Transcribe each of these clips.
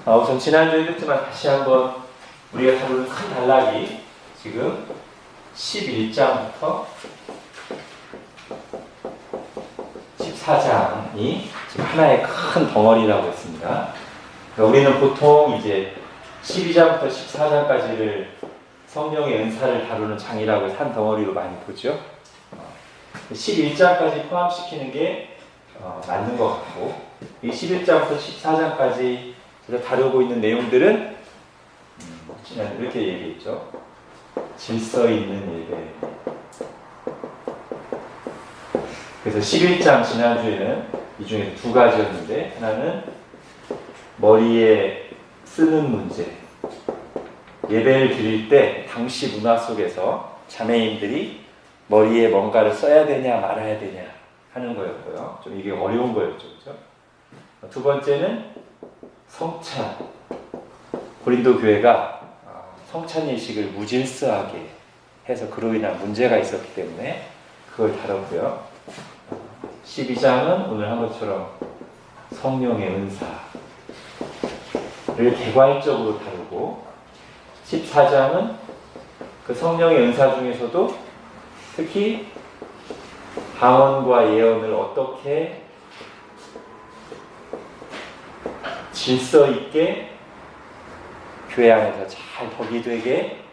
우선 지난주에 했지만 다시 한번 우리가 다루는 큰 단락이 지금 11장부터 14장이 지금 하나의 큰 덩어리라고 했습니다. 그러니까 우리는 보통 이제 12장부터 14장까지를 성령의 은사를 다루는 장이라고 해서 한 덩어리로 많이 보죠. 11장까지 포함시키는 게 맞는 것 같고, 이 11장부터 14장까지 다루고 있는 내용들은 이렇게 얘기했죠. 질서 있는 예배. 그래서 11장 지난주에는 이 중에 두 가지였는데, 하나는 머리에 쓰는 문제. 예배를 드릴 때 당시 문화 속에서 자매인들이 머리에 뭔가를 써야 되냐 말아야 되냐 하는 거였고요. 좀 이게 어려운 거였죠. 그렇죠? 두 번째는 성찬. 고린도 교회가 성찬 예식을 무질서하게 해서 그로 인한 문제가 있었기 때문에 그걸 다뤘고요. 12장은 오늘 한 것처럼 성령의 은사를 개괄적으로 다루고, 14장은 그 성령의 은사 중에서도 특히 방언과 예언을 어떻게 질서 있게 교회 안에서 잘 덕이 되게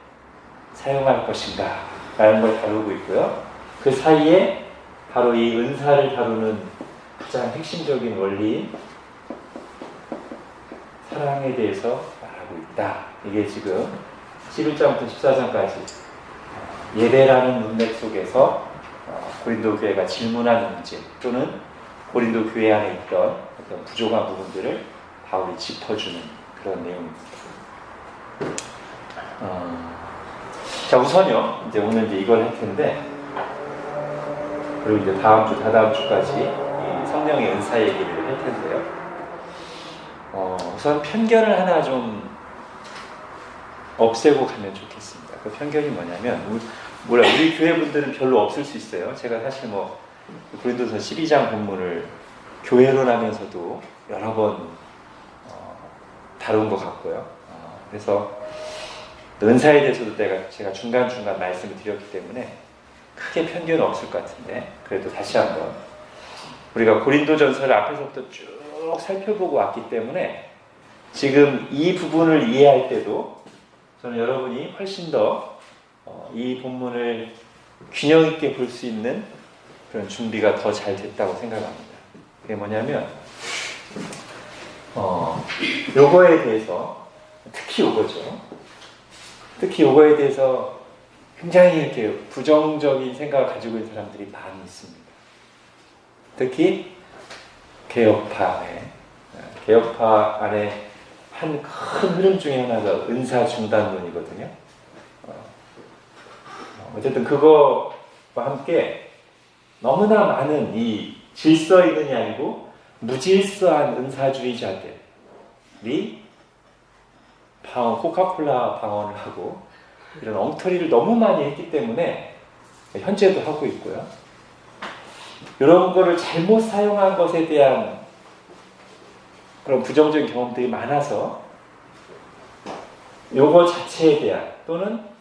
사용할 것인가 라는 걸 다루고 있고요. 그 사이에 바로 이 은사를 다루는 가장 핵심적인 원리인 사랑에 대해서 말하고 있다. 이게 지금 11장부터 14장까지 예배라는 문맥 속에서 고린도 교회가 질문하는 문제, 또는 고린도 교회 안에 있던 어떤 부족한 부분들을 바울이 짚어주는 그런 내용입니다. 자, 우선요, 이제 오늘 이걸 할 텐데, 그리고 이제 다음 주, 다다음 주까지 이 성령의 은사 얘기를 할 텐데요. 우선 편견을 하나 좀 없애고 가면 좋겠습니다. 그 편견이 뭐냐면, 우리 교회 분들은 별로 없을 수 있어요. 제가 사실 고린도서 12장 본문을 교회론하면서도 여러 번 다룬 것 같고요. 그래서 은사에 대해서도 제가 중간중간 말씀을 드렸기 때문에 크게 편견은 없을 것 같은데, 그래도 다시 한번 우리가 고린도전서를 앞에서부터 쭉 살펴보고 왔기 때문에 지금 이 부분을 이해할 때도 저는 여러분이 훨씬 더 이 본문을 균형 있게 볼 수 있는 그런 준비가 더 잘 됐다고 생각합니다. 그게 뭐냐면 요거에 대해서, 특히 요거죠. 특히 요거에 대해서 굉장히 이렇게 부정적인 생각을 가지고 있는 사람들이 많이 있습니다. 특히 개혁파 안에 한 큰 흐름 중에 하나가 은사 중단론이거든요. 어쨌든 그거와 함께 너무나 많은 이 질서 있는이 아니고 무질서한 은사주의자들이 코카콜라 방언을 하고 이런 엉터리를 너무 많이 했기 때문에, 현재도 하고 있고요. 이런 거를 잘못 사용한 것에 대한 그런 부정적인 경험들이 많아서 요거 자체에 대한, 또는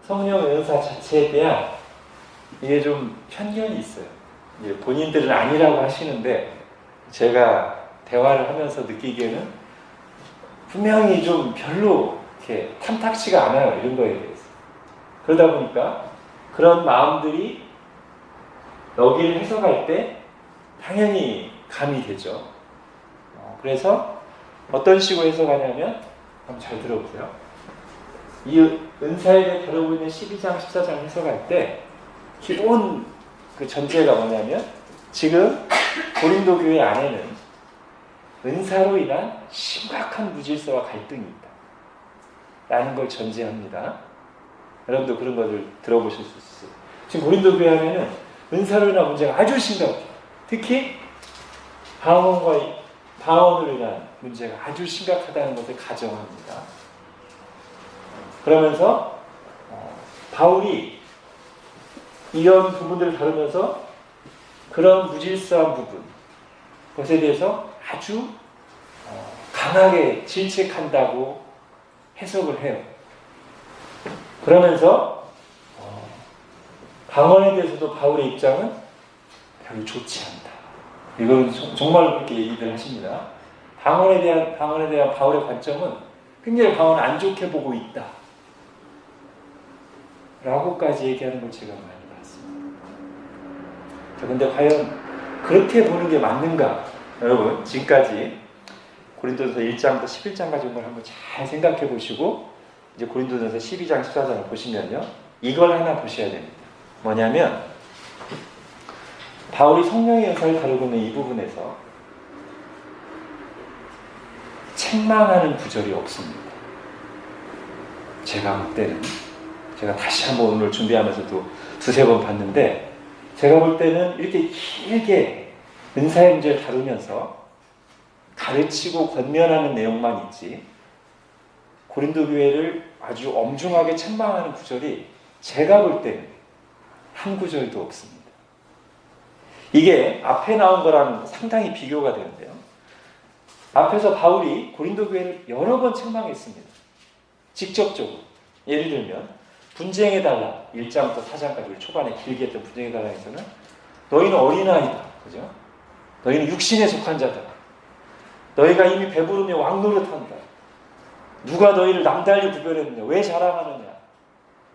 성령의 은사 자체에 대한 이게 좀 편견이 있어요. 이제 본인들은 아니라고 하시는데 제가 대화를 하면서 느끼기에는 분명히 좀 별로 이렇게 탐탁치가 않아요. 이런 거에 대해서. 그러다 보니까 그런 마음들이 여기를 해석할 때 당연히 감이 되죠. 그래서 어떤 식으로 해석하냐면, 한번 잘 들어보세요. 이 은사에 대해 다루고 있는 12장, 14장 해석할 때 기본 그 전제가 뭐냐면, 지금 고린도 교회 안에는 은사로 인한 심각한 무질서와 갈등이 있다 라는 걸 전제합니다. 여러분도 그런 것을 들어보실 수 있어요. 지금 고린도 교회 안에는 은사로 인한 문제가 아주 심각해요. 특히 방언으로 인한 문제가 아주 심각하다는 것을 가정합니다. 그러면서 바울이 이런 부분들을 다루면서 그런 무질서한 부분, 그것에 대해서 아주 강하게 질책한다고 해석을 해요. 그러면서 방언에 대해서도 바울의 입장은 별로 좋지 않다. 이건 정말 그렇게 얘기들 하십니다. 방언에 대한 바울의 관점은 굉장히 방언을 안 좋게 보고 있다. 라고까지 얘기하는 걸 제가 많이 봤습니다. 자, 근데 과연 그렇게 보는 게 맞는가? 여러분, 지금까지 고린도전서 1장부터 11장까지 온 걸 한번 잘 생각해 보시고 이제 고린도전서 12장, 14장을 보시면요. 이걸 하나 보셔야 됩니다. 뭐냐면 바울이 성령의 연사를 다루고 있는 이 부분에서 책망하는 구절이 없습니다. 제가 볼 때는 제가 다시 한번 오늘 준비하면서도 두세 번 봤는데 제가 볼 때는 이렇게 길게 은사의 문제를 다루면서 가르치고 권면하는 내용만 있지 고린도 교회를 아주 엄중하게 책망하는 구절이 제가 볼 때는 한 구절도 없습니다. 이게 앞에 나온 거랑 상당히 비교가 되는데요. 앞에서 바울이 고린도 교회를 여러 번 책망했습니다. 직접적으로. 예를 들면 분쟁해달라 1장부터 4장까지 초반에 길게 했던 분쟁해달라에서는 너희는 어린아이다. 그죠? 너희는 육신에 속한 자다. 너희가 이미 배부르며 왕노릇한다. 누가 너희를 남달리 구별했느냐? 왜 자랑하느냐?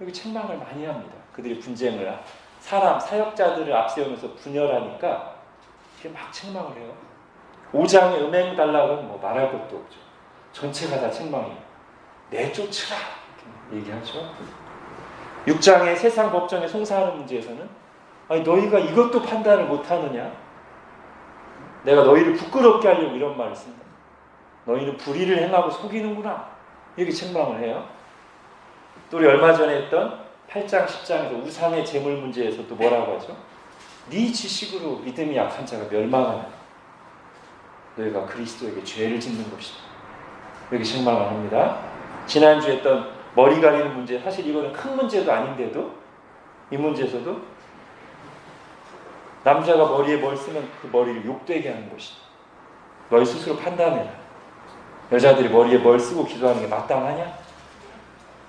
여기 책망을 많이 합니다. 그들이 분쟁을 사역자들을 앞세우면서 분열하니까 이렇게 막 책망을 해요. 5장의 음행단락은 뭐 말할 것도 없죠. 전체가 다 책망이에요. 내쫓으라 이렇게 얘기하죠. 6장의 세상 법정에 송사하는 문제에서는 아니 너희가 이것도 판단을 못하느냐? 내가 너희를 부끄럽게 하려고 이런 말을 쓴다. 너희는 불의를 행하고 속이는구나. 이렇게 책망을 해요. 또 우리 얼마 전에 했던 8장, 10장에서 우상의 재물 문제에서도 뭐라고 하죠? 네 지식으로 믿음이 약한 자가 멸망하는 너희가 그리스도에게 죄를 짓는 것이다. 이렇게 책망을 합니다. 지난주에 했던 머리 가리는 문제, 사실 이거는 큰 문제도 아닌데도 이 문제에서도 남자가 머리에 뭘 쓰면 그 머리를 욕되게 하는 것이다. 너희 스스로 판단해라. 여자들이 머리에 뭘 쓰고 기도하는 게 마땅하냐?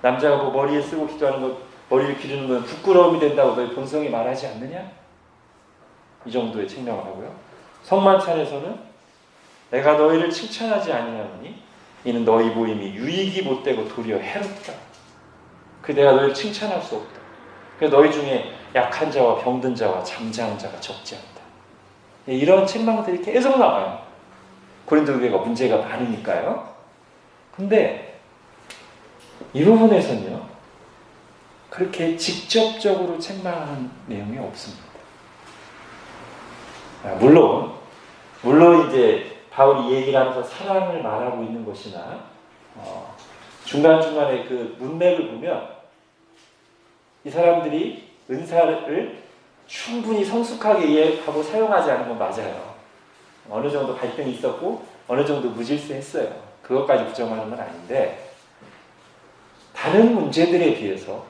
남자가 뭐 머리에 쓰고 기도하는 것, 머리를 기르는 건 부끄러움이 된다고 너희 본성이 말하지 않느냐? 이 정도의 책망을 하고요. 성만찬에서는 내가 너희를 칭찬하지 아니하노니 이는 너희 모임이 유익이 못되고 도리어 해롭다. 그 내가 너희를 칭찬할 수 없다. 그래서 너희 중에 약한 자와 병든 자와 잠자한 자가 적지 않다. 이런 책망들이 계속 나와요. 고린도 교회가 문제가 많으니까요. 근데 이 부분에서는요. 그렇게 직접적으로 책망하는 내용이 없습니다. 물론 이제 바울이 얘기를 하면서 사랑을 말하고 있는 것이나 중간중간에 그 문맥을 보면 이 사람들이 은사를 충분히 성숙하게 이해하고 사용하지 않은 건 맞아요. 어느 정도 갈등이 있었고 어느 정도 무질서했어요. 그것까지 부정하는 건 아닌데 다른 문제들에 비해서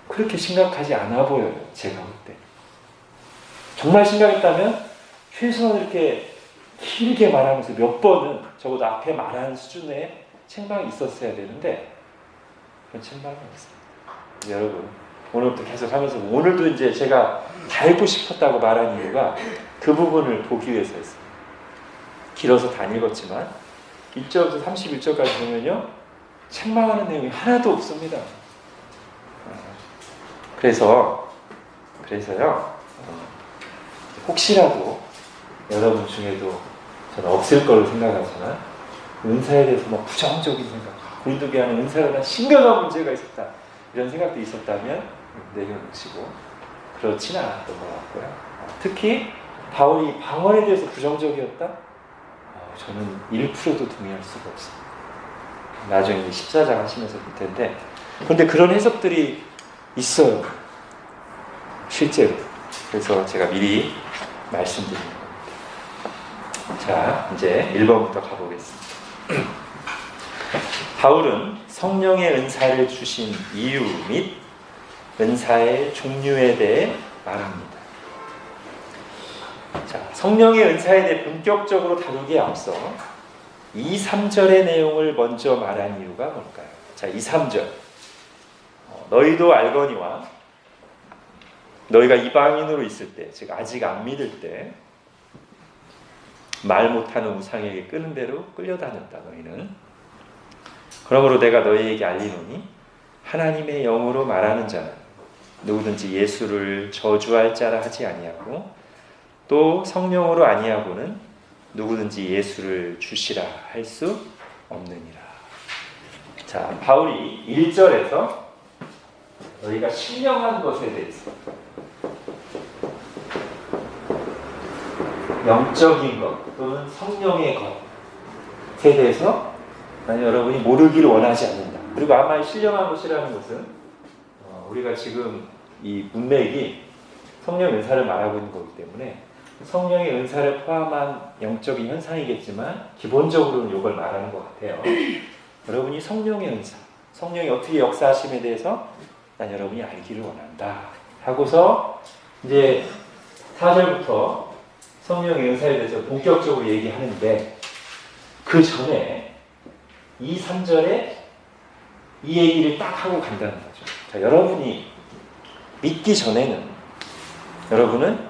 그렇게 심각하지 않아 보여요. 제가 볼 때. 정말 심각했다면 최소한 이렇게 길게 말하면서 몇 번은 적어도 앞에 말하는 수준의 책망이 있었어야 되는데 그런 책망이 없습니다. 여러분 오늘부터 계속 하면서 오늘도 이제 제가 다 읽고 싶었다고 말한 이유가 그 부분을 보기 위해서였어요. 길어서 다 읽었지만 1절부터 31절까지 보면요 책망하는 내용이 하나도 없습니다. 그래서요 혹시라도 여러분 중에도 저는 없을 거로 생각하지만 은사에 대해서 뭐 부정적인 생각, 고린도 교회 안에 은사에 대한 심각한 문제가 있었다 이런 생각도 있었다면 내려놓으시고 그렇지는 않았던 것 같고요. 특히 바울이 방언에 대해서 부정적이었다? 저는 1%도 동의할 수가 없습니다. 나중에 14장 하시면서 볼 텐데 그런데 그런 해석들이 있어요. 실제로. 그래서 제가 미리 말씀드리는 겁니다. 자, 이제 1번부터 가보겠습니다. 바울은 성령의 은사를 주신 이유 및 은사의 종류에 대해 말합니다. 자, 성령의 은사에 대해 본격적으로 다루기에 앞서 2, 3절의 내용을 먼저 말한 이유가 뭘까요? 자, 2, 3절. 너희도 알거니와 너희가 이방인으로 있을 때, 즉 아직 안 믿을 때 말 못하는 우상에게 끄는 대로 끌려다녔다. 너희는. 그러므로 내가 너희에게 알리노니 하나님의 영으로 말하는 자는 누구든지 예수를 저주할 자라 하지 아니하고 또 성령으로 아니하고는 누구든지 예수를 주시라 할 수 없느니라. 자, 바울이 1절에서 너희가 신령한 것에 대해서, 영적인 것 또는 성령의 것에 대해서 여러분이 모르기를 원하지 않는다. 그리고 아마 신령한 것이라는 것은 우리가 지금 이 문맥이 성령 은사를 말하고 있는 거기 때문에 성령의 은사를 포함한 영적인 현상이겠지만 기본적으로는 이걸 말하는 것 같아요. 여러분이 성령의 은사, 성령이 어떻게 역사하심에 대해서 난 여러분이 알기를 원한다 하고서 이제 4절부터 성령의 은사에 대해서 본격적으로 얘기하는데 그 전에 2, 3절에 이 얘기를 딱 하고 간다는 거죠. 자, 여러분이 믿기 전에는 여러분은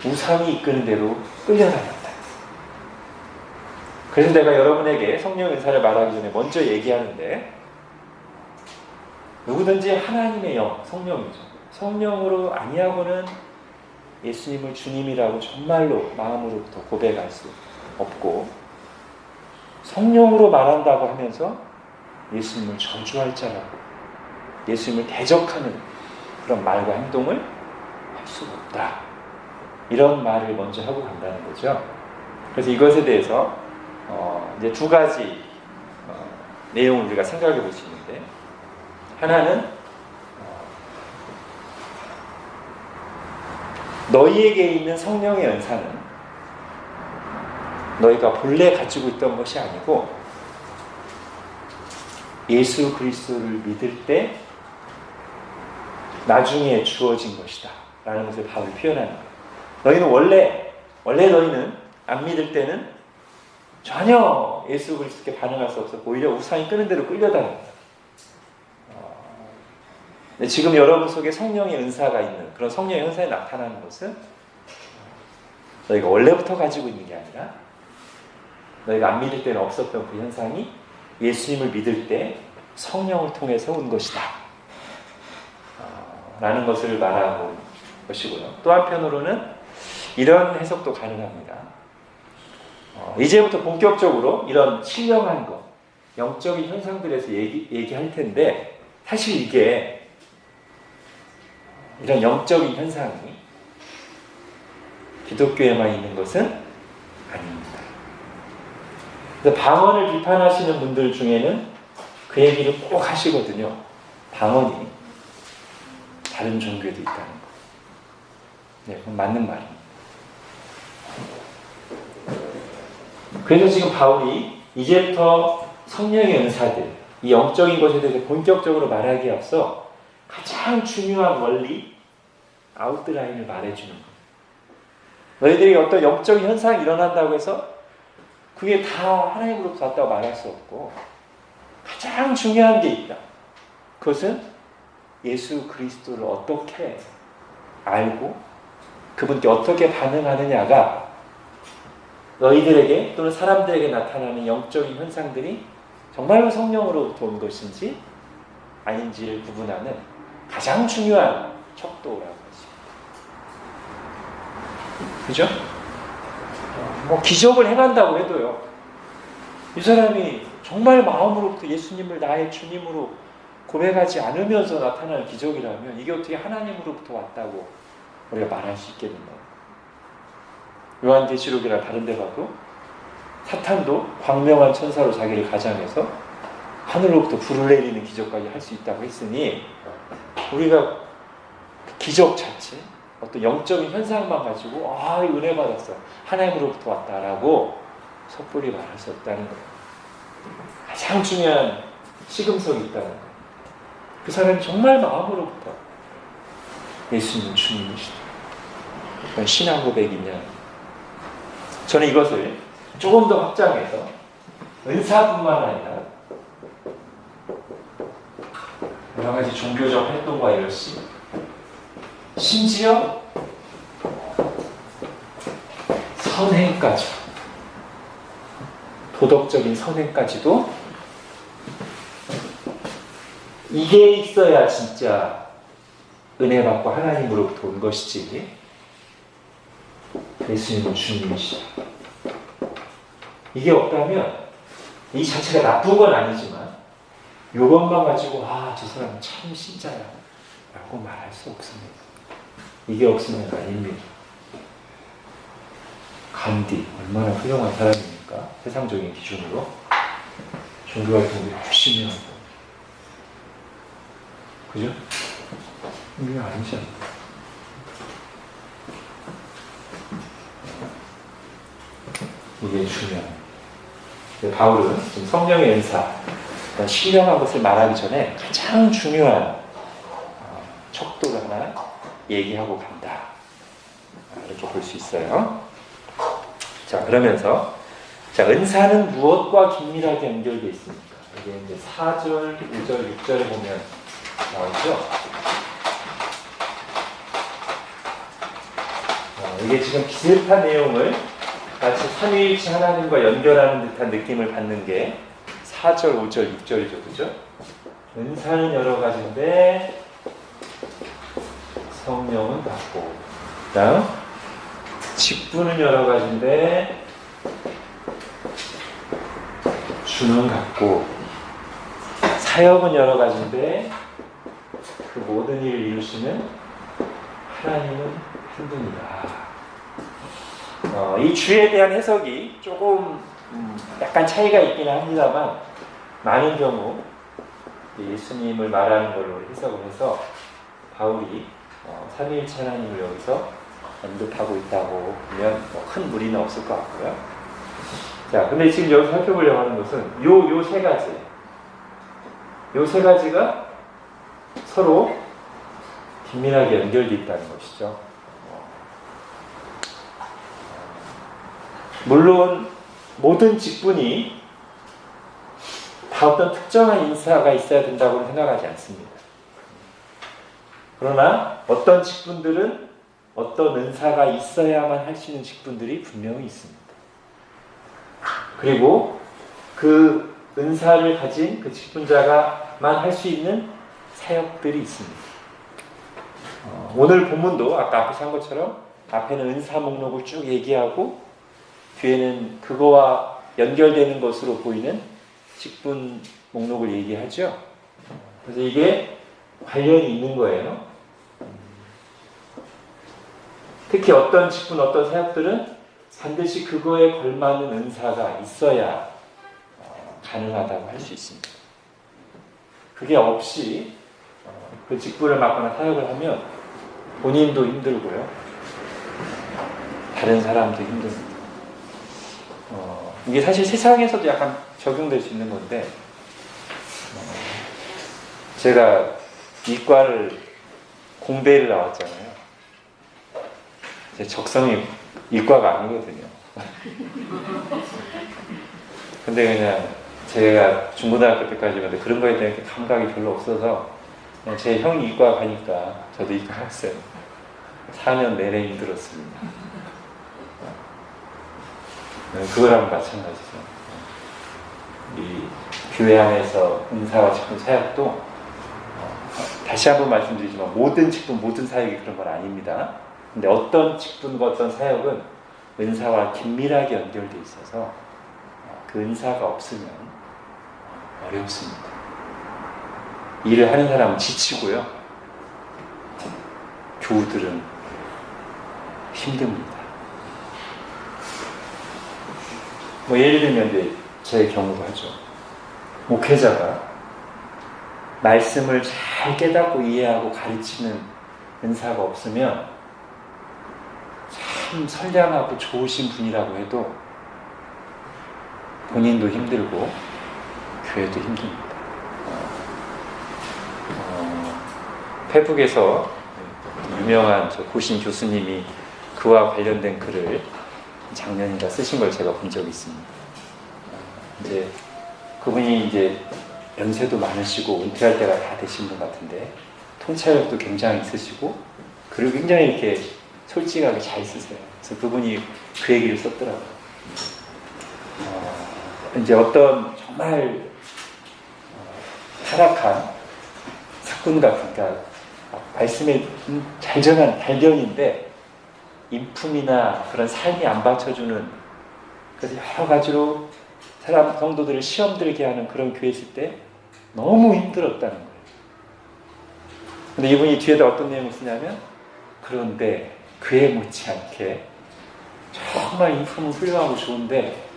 우상이 이끄는 대로 끌려다녔다. 그래서 내가 여러분에게 성령 은사를 말하기 전에 먼저 얘기하는데 누구든지 하나님의 영, 성령이죠. 성령으로 아니하고는 예수님을 주님이라고 정말로 마음으로부터 고백할 수 없고 성령으로 말한다고 하면서 예수님을 저주할 자라고 예수님을 대적하는 그런 말과 행동을 할 수가 없다. 이런 말을 먼저 하고 간다는 거죠. 그래서 이것에 대해서 이제 두 가지 내용을 우리가 생각해 볼 수 있는데 하나는 너희에게 있는 성령의 은사는 너희가 본래 가지고 있던 것이 아니고 예수 그리스도를 믿을 때 나중에 주어진 것이다 라는 것을 바울이 표현하는 거예요. 너희는 원래 너희는 안 믿을 때는 전혀 예수 그리스도께 반응할 수 없었고 오히려 우상이 끄는 대로 끌려다녔다. 지금 여러분 속에 성령의 은사가 있는 그런 성령의 은사에 나타나는 것은 너희가 원래부터 가지고 있는 게 아니라 너희가 안 믿을 때는 없었던 그 현상이 예수님을 믿을 때 성령을 통해서 온 것이다 라는 것을 말하고 것이고요. 또 한편으로는 이런 해석도 가능합니다. 이제부터 본격적으로 이런 신령한 것, 영적인 현상들에서 얘기할 텐데 사실 이게 이런 영적인 현상이 기독교에만 있는 것은 아닙니다. 그래서 방언을 비판하시는 분들 중에는 그 얘기를 꼭 하시거든요. 방언이 다른 종교에도 있다는 거. 네, 그건 맞는 말입니다. 그래서 지금 바울이 이제부터 성령의 은사들, 이 영적인 것에 대해서 본격적으로 말하기에 앞서 가장 중요한 원리, 아웃라인을 말해주는 거예요. 너희들이 어떤 영적인 현상이 일어난다고 해서 그게 다 하나님으로부터 왔다고 말할 수 없고 가장 중요한 게 있다. 그것은 예수 그리스도를 어떻게 알고 그분께 어떻게 반응하느냐가 너희들에게 또는 사람들에게 나타나는 영적인 현상들이 정말로 성령으로부터 온 것인지 아닌지를 구분하는 가장 중요한 척도라고 했습니다. 그죠? 뭐 기적을 행한다고 해도요. 이 사람이 정말 마음으로부터 예수님을 나의 주님으로 고백하지 않으면서 나타나는 기적이라면 이게 어떻게 하나님으로부터 왔다고 우리가 말할 수 있겠는가? 요한계시록이나 다른 데 봐도 사탄도 광명한 천사로 자기를 가장해서 하늘로부터 불을 내리는 기적까지 할 수 있다고 했으니 우리가 그 기적 자체 어떤 영적인 현상만 가지고 은혜 받았어 하나님으로부터 왔다라고 섣불리 말할 수 없다는 거예요. 가장 중요한 시금석이 있다는 거예요. 그 사람이 정말 마음으로부터 예수님은 주님이시다. 그건 신앙 고백이냐 저는 이것을 조금 더 확장해서 은사뿐만 아니라 여러 가지 종교적 활동과 열심, 심지어 선행까지, 도덕적인 선행까지도 이게 있어야 진짜 은혜 받고 하나님으로부터 온 것이지 예수님은 주님이시다. 이게 없다면 이 자체가 나쁜 건 아니지만 이것만 가지고 저 사람은 참 신자야 라고 말할 수 없습니다. 이게 없으면 아닙니다. 간디 얼마나 훌륭한 사람입니까? 세상적인 기준으로 종교활동을 열심히 하고, 그죠? 이게 아니지 않나? 이게 중요합니다. 바울은 지금 성령의 은사, 신령한 것을 말하기 전에 가장 중요한 척도를 하나 얘기하고 간다. 이렇게 볼 수 있어요. 자, 그러면서 은사는 무엇과 긴밀하게 연결되어 있습니까? 이게 이제 4절, 5절, 6절에 보면 나오죠. 이게 지금 비슷한 내용을 마치 삼위일체 하나님과 연결하는 듯한 느낌을 받는 게 4절, 5절, 6절이죠. 그죠? 은사는 여러 가지인데 성령은 같고, 그다음 직분은 여러 가지인데 주는 같고, 사역은 여러 가지인데 그 모든 일을 이루시는 하나님은 한 분이다. 이 주에 대한 해석이 조금 약간 차이가 있기는 합니다만, 많은 경우 예수님을 말하는 걸로 해석을 해서 바울이 삼위일체 하나님을 여기서 언급하고 있다고 보면 큰 무리는 없을 것 같고요. 자, 근데 지금 여기서 살펴보려고 하는 것은 요 세 가지, 요 세 가지가 서로 긴밀하게 연결되어 있다는 것이죠. 물론 모든 직분이 다 어떤 특정한 인사가 있어야 된다고는 생각하지 않습니다. 그러나 어떤 직분들은 어떤 은사가 있어야만 할 수 있는 직분들이 분명히 있습니다. 그리고 그 은사를 가진 그 직분자가만 할 수 있는 사역들이 있습니다. 오늘 본문도 아까 앞에서 한 것처럼 앞에는 은사 목록을 쭉 얘기하고 뒤에는 그거와 연결되는 것으로 보이는 직분 목록을 얘기하죠. 그래서 이게 관련이 있는 거예요. 특히 어떤 직분, 어떤 사역들은 반드시 그거에 걸맞는 은사가 있어야 가능하다고 할 수 있습니다. 그게 없이 그 직분을 맡거나 사역을 하면 본인도 힘들고요, 다른 사람도 힘듭니다. 이게 사실 세상에서도 약간 적용될 수 있는 건데, 제가 이과를 공대를 나왔잖아요. 제 적성이 이과가 아니거든요. 근데 그냥 제가 중고등학교 때까지 그런 거에 대한 감각이 별로 없어서 그냥 제 형이 이과 가니까 저도 이과 갔어요. 4년 내내 힘들었습니다. 그거랑 마찬가지죠. 이 교회 안에서 은사와 직분 사역도 다시 한번 말씀드리지만 모든 직분, 모든 사역이 그런 건 아닙니다. 근데 어떤 직분과 어떤 사역은 은사와 긴밀하게 연결되어 있어서 그 은사가 없으면 어렵습니다. 일을 하는 사람은 지치고요, 교우들은 힘듭니다. 예를 들면 이제 제 경우도 하죠. 목회자가 말씀을 잘 깨닫고 이해하고 가르치는 은사가 없으면 참 선량하고 좋으신 분이라고 해도 본인도 힘들고 교회도 힘듭니다. 페북에서 유명한 고신 교수님이 그와 관련된 글을 작년인가 쓰신 걸 제가 본 적이 있습니다. 이제 그분이 이제 연세도 많으시고 은퇴할 때가 다 되신 분 같은데 통찰력도 굉장히 있으시고 그리고 굉장히 이렇게 솔직하게 잘 쓰세요. 그래서 그분이 그 얘기를 썼더라고요. 이제 어떤 정말 타락한 사건 같은, 그러니까 말씀에 잘 전한 발견인데 인품이나 그런 삶이 안 받쳐주는, 그래서 여러 가지로 사람 성도들을 시험 들게 하는 그런 교회 있을 때 너무 힘들었다는 거예요. 근데 이분이 뒤에다 어떤 내용을 쓰냐면, 그런데 그에 못지않게 정말 인품은 훌륭하고 좋은데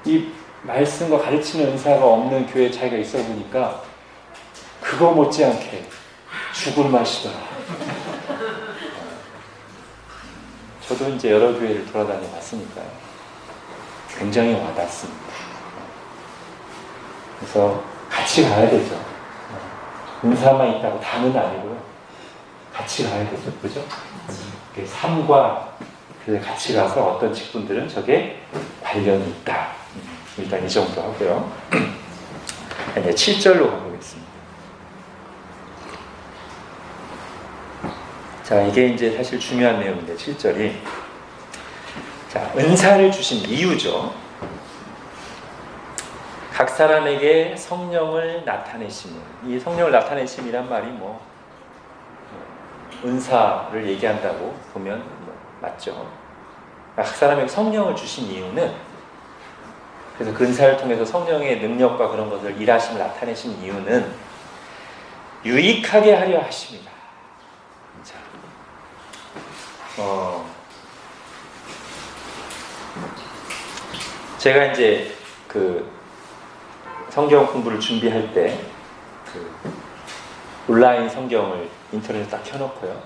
이 말씀과 가르치는 은사가 없는 교회에 자기가 있어 보니까 그거 못지않게 죽을 맛이더라. 저도 이제 여러 교회를 돌아다녀 봤으니까요. 굉장히 와닿습니다. 그래서 같이 가야 되죠. 은사만 있다고 다는 아니고요. 같이 가야 되죠. 그죠? 삶과 같이 가서 어떤 직분들은 저게 관련이 있다. 일단 이 정도 하고요. 이제 7절로 가보겠습니다. 자, 이게 이제 사실 중요한 내용인데 7절이 자, 은사를 주신 이유죠. 각 사람에게 성령을 나타내심은, 이 성령을 나타내심이란 말이 은사를 얘기한다고 보면 맞죠. 각 사람에게 성령을 주신 이유는, 그래서 그 은사를 통해서 성령의 능력과 그런 것을 일하심을 나타내신 이유는 유익하게 하려 하십니다. 자, 제가 이제 그 성경 공부를 준비할 때 온라인 성경을 인터넷에 딱 켜놓고요.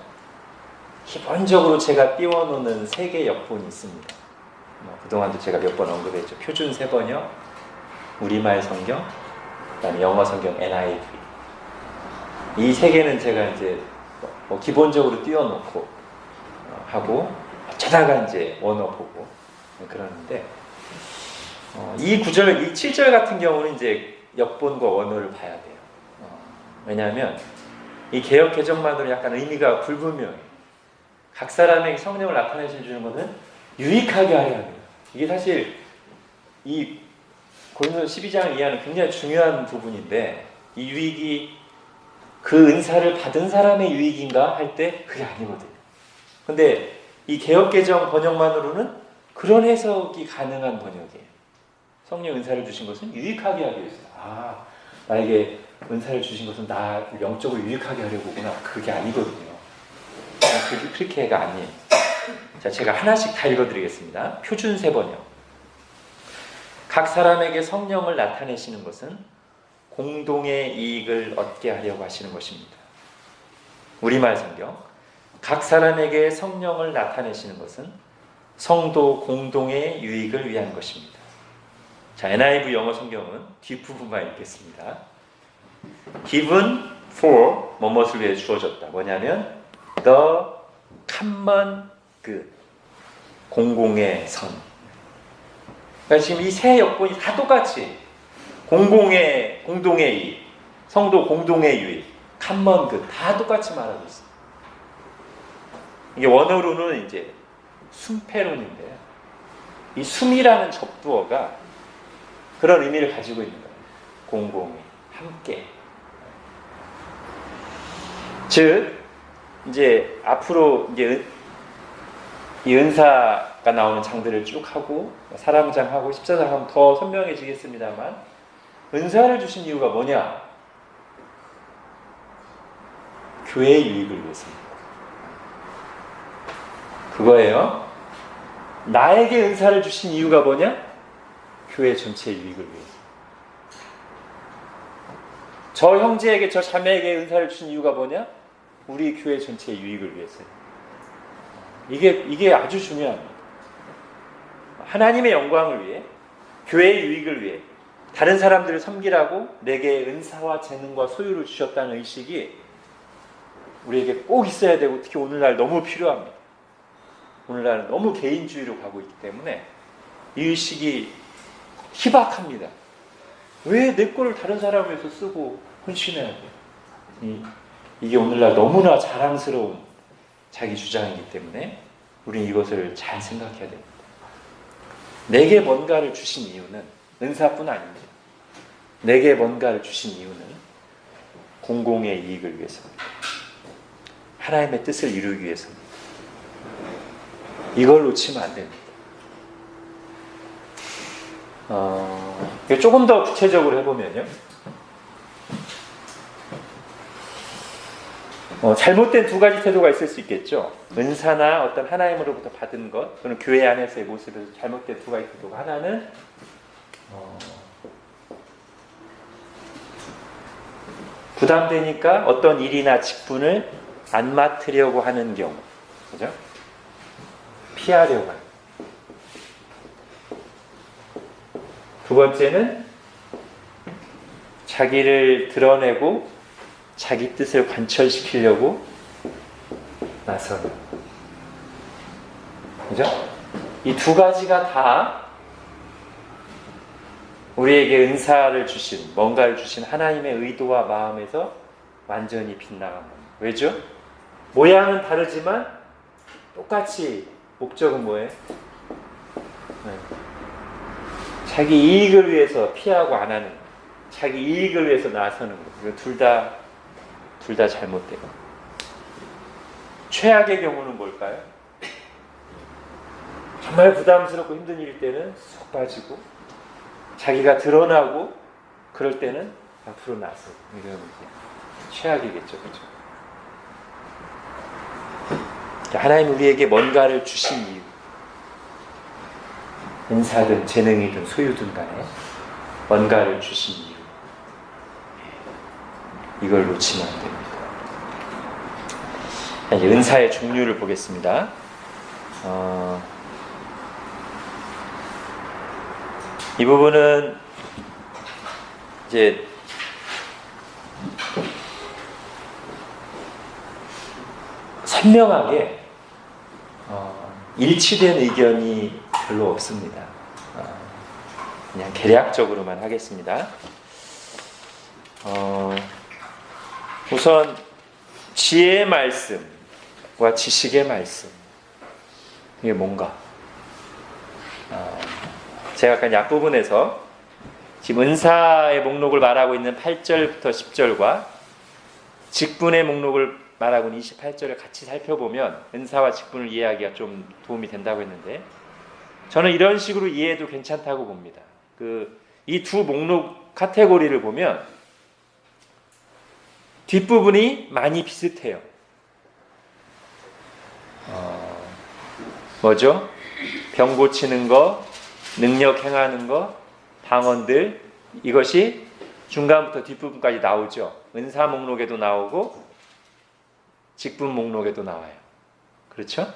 기본적으로 제가 띄워놓는 3개의 역본이 있습니다. 그동안도 제가 몇 번 언급했죠. 표준 세번역, 우리말 성경, 그다음에 영어 성경 NIV. 이 3개는 제가 이제 기본적으로 띄워놓고 하고 어쩌다가 이제 원어 보고 그러는데 이 7절 같은 경우는 이제 역본과 원어를 봐야 돼요. 왜냐하면 이 개역 개정만으로 약간 의미가 불분명해요. 각 사람에게 성령을 나타내시 주는 것은 유익하게 하려 합니다. 이게 사실 이 고린도서 12장을 이해하는 굉장히 중요한 부분인데, 이 유익이 그 은사를 받은 사람의 유익인가 할 때 그게 아니거든요. 근데 이 개역개정 번역만으로는 그런 해석이 가능한 번역이에요. 성령 은사를 주신 것은 유익하게 하기 위해서. 나에게 은사를 주신 것은 나 영적으로 유익하게 하려고구나. 그게 아니거든요. 그렇게가 아니에요. 자, 제가 하나씩 다 읽어드리겠습니다. 표준 세번역. 각 사람에게 성령을 나타내시는 것은 공동의 이익을 얻게 하려고 하시는 것입니다. 우리말 성경. 각 사람에게 성령을 나타내시는 것은 성도 공동의 유익을 위한 것입니다. 자, NIV 영어 성경은 뒷부분만 읽겠습니다. Given for 뭐뭇을 위해 주어졌다. 뭐냐면 the common good, 공공의 선. 그러니까 지금 이 세 역본이 다 똑같이 공동의 이익, 성도 공동의 유익, common good 다 똑같이 말하고 있어요. 이게 원어로는 이제 숨패론인데요. 이 숨이라는 접두어가 그런 의미를 가지고 있는 거예요. 공공의, 함께. 즉, 이제 앞으로 이제 이 은사가 나오는 장들을 쭉 하고 사랑장 하고 14장 하면 더 선명해지겠습니다만, 은사를 주신 이유가 뭐냐? 교회의 유익을 위해서입니다. 그거예요. 나에게 은사를 주신 이유가 뭐냐? 교회 전체의 유익을 위해서. 저 형제에게, 저 자매에게 은사를 주신 이유가 뭐냐? 우리 교회 전체의 유익을 위해서요. 이게 아주 중요합니다. 하나님의 영광을 위해, 교회의 유익을 위해, 다른 사람들을 섬기라고 내게 은사와 재능과 소유를 주셨다는 의식이 우리에게 꼭 있어야 되고, 특히 오늘날 너무 필요합니다. 오늘날은 너무 개인주의로 가고 있기 때문에 이 의식이 희박합니다. 왜 내 거를 다른 사람 위해서 쓰고 헌신해야 돼? 이게 오늘날 너무나 자랑스러운 자기 주장이기 때문에 우리는 이것을 잘 생각해야 됩니다. 내게 뭔가를 주신 이유는 은사뿐 아닙니다. 내게 뭔가를 주신 이유는 공공의 이익을 위해서입니다. 하나님의 뜻을 이루기 위해서입니다. 이걸 놓치면 안 됩니다. 조금 더 구체적으로 해보면요. 잘못된 두 가지 태도가 있을 수 있겠죠. 은사나 어떤 하나님으로부터 받은 것 또는 교회 안에서의 모습에서 잘못된 두 가지 태도가, 하나는 부담되니까 어떤 일이나 직분을 안 맡으려고 하는 경우, 그죠? 피하려고 하는. 두 번째는 자기를 드러내고 자기 뜻을 관철시키려고 나서는. 그죠? 이 두 가지가 다 우리에게 은사를 주신, 뭔가를 주신 하나님의 의도와 마음에서 완전히 빗나간 겁니다. 왜죠? 모양은 다르지만 똑같이 목적은 뭐예요? 자기 이익을 위해서 피하고 안 하는, 자기 이익을 위해서 나서는 거. 둘 다 잘못돼요. 최악의 경우는 뭘까요? 정말 부담스럽고 힘든 일일 때는 쏙 빠지고, 자기가 드러나고 그럴 때는 앞으로 나서고, 이런 최악이겠죠, 그렇죠? 하나님 우리에게 뭔가를 주신 이유, 은사든 재능이든 소유든 간에 뭔가를 주신 이유, 이걸 놓치면 안 됩니다. 이제 은사의 종류를 보겠습니다. 이 부분은 이제 선명하게 일치된 의견이 별로 없습니다. 그냥 개략적으로만 하겠습니다. 우선 지혜의 말씀과 지식의 말씀, 이게 뭔가? 제가 아까 앞부분에서 지금 은사의 목록을 말하고 있는 8절부터 10절과 직분의 목록을 말하고 있는 28절을 같이 살펴보면 은사와 직분을 이해하기가 좀 도움이 된다고 했는데, 저는 이런 식으로 이해해도 괜찮다고 봅니다. 이 두 목록 카테고리를 보면 뒷부분이 많이 비슷해요. 뭐죠? 병 고치는 거, 능력 행하는 거, 방언들, 이것이 중간부터 뒷부분까지 나오죠. 은사 목록에도 나오고 직분 목록에도 나와요. 그렇죠?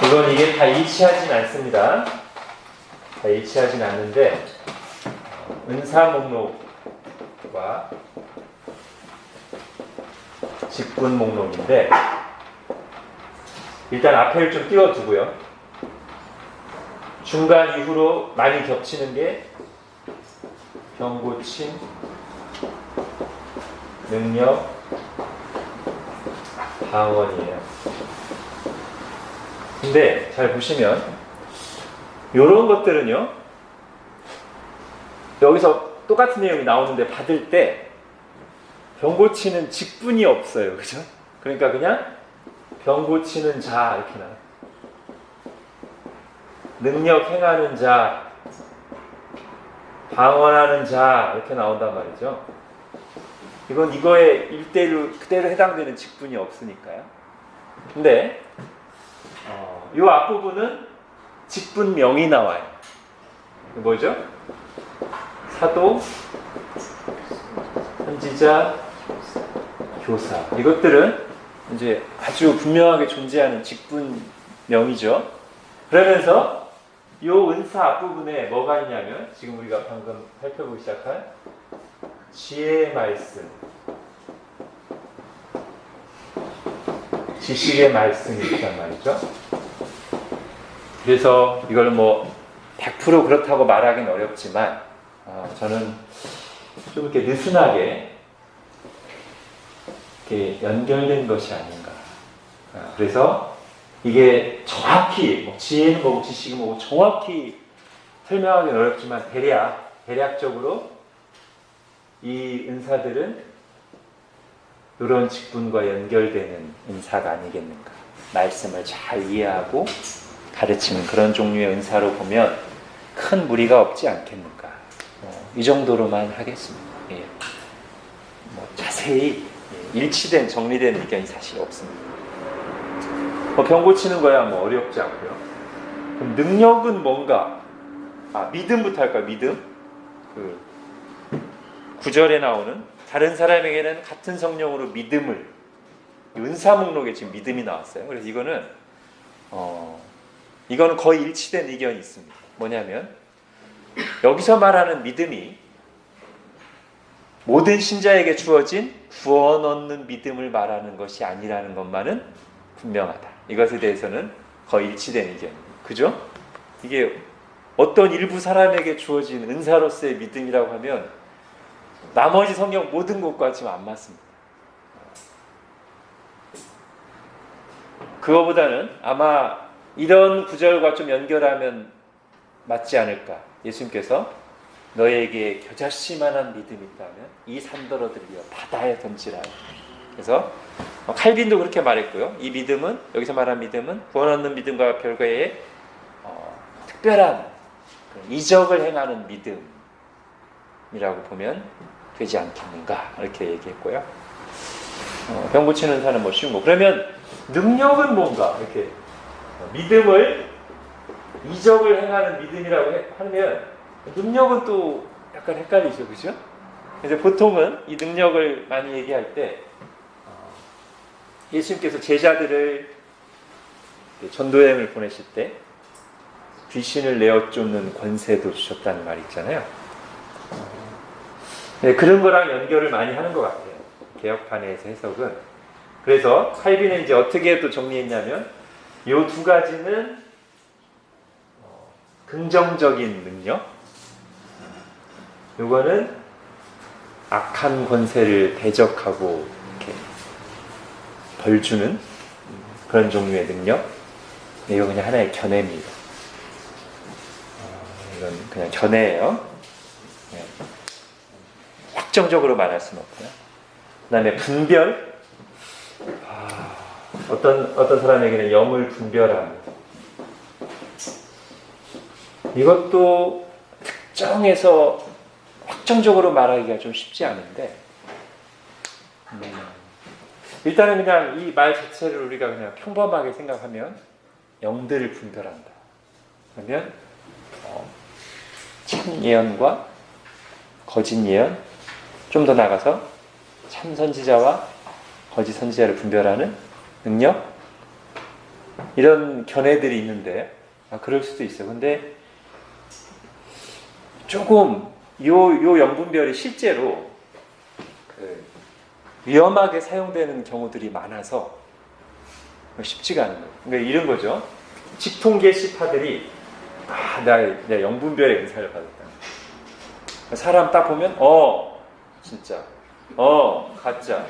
물론 이게 다 일치하진 않습니다. 다 일치하진 않는데, 은사 목록과 직분 목록인데, 일단 앞에를 좀 띄워두고요. 중간 이후로 많이 겹치는 게 병고침, 능력, 방언이에요. 근데 잘 보시면 이런 것들은요, 여기서 똑같은 내용이 나오는데 받을 때 병 고치는 직분이 없어요. 그죠? 그러니까 그냥 병 고치는 자 이렇게 나와요. 능력 행하는 자, 방언하는 자 이렇게 나온단 말이죠. 이건 이거에 일대일로 그대로 해당되는 직분이 없으니까요. 근데 이 앞부분은 직분명이 나와요. 뭐죠? 사도, 선지자, 교사. 이것들은 이제 아주 분명하게 존재하는 직분명이죠. 그러면서 요 은사 앞부분에 뭐가 있냐면 지금 우리가 방금 살펴보기 시작한 지혜의 말씀, 지식의 말씀이 있단 말이죠. 그래서 이걸 뭐 100% 그렇다고 말하기는 어렵지만 저는 좀 이렇게 느슨하게 이렇게 연결된 것이 아닌가. 그래서 이게 정확히 뭐 지혜는 뭐고 지식은 뭐고 정확히 설명하기는 어렵지만 대략적으로 이 은사들은 이런 직분과 연결되는 은사가 아니겠는가. 말씀을 잘 이해하고 가르치는 그런 종류의 은사로 보면 큰 무리가 없지 않겠는가. 이 정도로만 하겠습니다. 예. 뭐 자세히 일치된 정리된 의견이 사실 없습니다. 병 고치는 거야 뭐 어렵지 않고요. 그럼 능력은 뭔가? 믿음부터 할까요? 믿음. 그 9절에 나오는 다른 사람에게는 같은 성령으로 믿음을, 은사 목록에 지금 믿음이 나왔어요. 그래서 이거는 거의 일치된 의견이 있습니다. 뭐냐면 여기서 말하는 믿음이 모든 신자에게 주어진 구원 얻는 믿음을 말하는 것이 아니라는 것만은 분명하다. 이것에 대해서는 거의 일치된 의견입니다. 그죠? 이게 어떤 일부 사람에게 주어진 은사로서의 믿음이라고 하면 나머지 성경 모든 것과 지금 안 맞습니다. 그거보다는 아마 이런 구절과 좀 연결하면 맞지 않을까. 예수님께서 너에게 겨자씨만한 믿음이 있다면 이 산더러들이여 바다에 던지라. 그래서 칼빈도 그렇게 말했고요. 이 믿음은, 여기서 말한 믿음은 구원 얻는 믿음과 별개의 특별한 이적을 행하는 믿음이라고 보면 되지 않겠는가, 이렇게 얘기했고요. 병 고치는 사는 뭐 쉬운 거. 그러면 능력은 뭔가? 이렇게 믿음을 이적을 행하는 믿음이라고 하면 능력은 또 약간 헷갈리죠, 그죠? 그래서 보통은 이 능력을 많이 얘기할 때 예수님께서 제자들을 전도여행을 보내실 때 귀신을 내어 쫓는 권세도 주셨다는 말이 있잖아요. 네, 그런 거랑 연결을 많이 하는 것 같아요. 개혁판에서 해석은. 그래서 칼빈은 이제 어떻게 또 정리했냐면 이 두 가지는 긍정적인 능력, 요거는 악한 권세를 대적하고 이렇게 벌주는 그런 종류의 능력. 이거 그냥 하나의 견해입니다. 이건 그냥 견해예요. 네. 확정적으로 말할 수는 없고요. 그 다음에 분별. 어떤 사람에게는 영을 분별하는. 이것도 특정해서 확정적으로 말하기가 좀 쉽지 않은데, 일단은 그냥 이 말 자체를 우리가 그냥 평범하게 생각하면 영들을 분별한다. 그러면 참 예언과 거짓 예언, 좀 더 나가서 참 선지자와 거짓 선지자를 분별하는 능력, 이런 견해들이 있는데 그럴 수도 있어요. 근데 조금 요 영분별이 실제로 위험하게 사용되는 경우들이 많아서 쉽지가 않은 거예요. 그러니까 이런 거죠. 직통계시파들이 내 영분별의 은사를 받았다. 사람 딱 보면 진짜 가짜